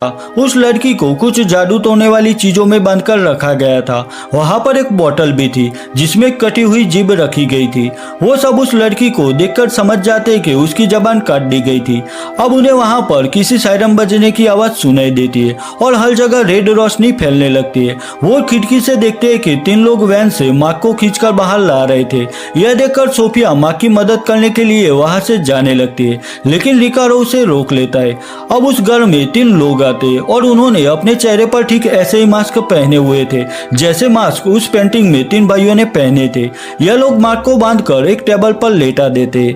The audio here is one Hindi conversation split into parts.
उस लड़की को कुछ जादू टोने वाली चीजों में बंद कर रखा गया था। वहां पर एक बोतल भी थी जिसमें कटी हुई जीभ रखी गई थी। वो सब उस लड़की को देखकर समझ जाते कि उसकी जबान काट दी गई थी। अब उन्हें वहां पर किसी सायरन बजने की आवाज सुनाई देती है और हर जगह रेड रोशनी फैलने लगती है। वो खिड़की से देखते हैं कि 3 लोग वैन से मार्क को खींचकर बाहर ला रहे थे। यह देखकर सोफिया मार्क की मदद करने के लिए वहां से जाने लगती है, लेकिन रिकार्डो उसे रोक लेता है। अब उस घर में 3 लोग आते और उन्होंने अपने चेहरे पर ठीक ऐसे ही मास्क पहने हुए थे जैसे मास्क उस पेंटिंग में 3 भाइयों ने पहने थे। यह लोग मार्क को बांधकर एक टेबल पर लेटा देते।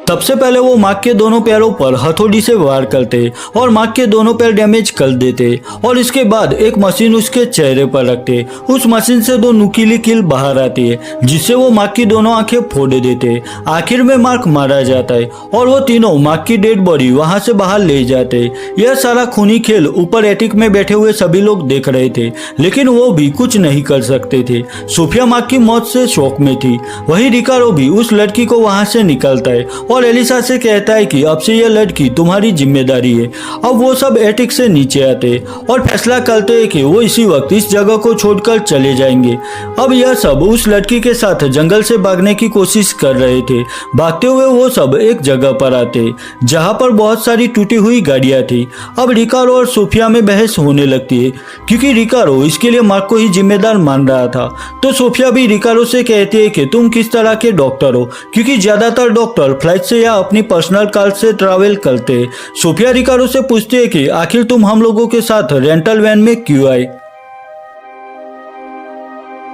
सबसे पहले वो मार्क के दोनों पैरों पर हथौड़ी से वार करते और मार्क के दोनों पैर डैमेज कर देते और इसके बाद एक मशीन उसके चेहरे पर रखते। उस मशीन से 2 नुकीली कील बाहर आती है जिससे वो मार्क की दोनों आंखें फोड़ देते। आखिर में मार्क मारा जाता है और वो तीनों मार्क की डेड बॉडी वहां से बाहर ले जाते। यह सारा खूनी खेल ऊपर एटिक में बैठे हुए सभी लोग देख रहे थे, लेकिन वो भी कुछ नहीं कर सकते थे। सोफिया मार्क की मौत से शौक में थी। वही रिकार्डो भी उस लड़की को वहां से निकालता है और एलिसा से कहता है कि अब से यह लड़की तुम्हारी जिम्मेदारी है। अब वो सब एटिक से नीचे आते और फैसला करते हैं कि वो इसी वक्त इस जगह को छोड़कर चले जाएंगे। अब यह सब उस लड़की के साथ जंगल से भागने की कोशिश कर रहे थे। भागते हुए वो सब एक जगह पर आते जहां पर बहुत सारी टूटी हुई गाड़ियां थी। अब रिकार्डो और सोफिया में बहस होने लगती है क्योंकि रिकार्डो इसके लिए मार्क को ही जिम्मेदार मान रहा था। तो सोफिया भी रिकार्डो से कहती है कि तुम किस तरह के डॉक्टर हो, क्योंकि ज्यादातर डॉक्टर फ्लाइट से या अपनी पर्सनल कार से ट्रैवल करते। सोफिया रिकार्डो से पूछती है कि आखिर तुम हम लोगों के साथ रेंटल वैन में क्यों आए।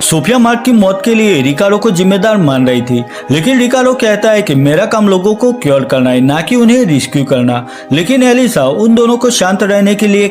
सोफिया मार्क की मौत के लिए रिकार्डो को जिम्मेदार मान रही थी, लेकिन रिकार्डो कहता है कि मेरा काम लोगों को क्योर करना है, ना कि उन्हें रेस्क्यू करना। लेकिन एलिसा उन दोनों को शांत रहने के लिए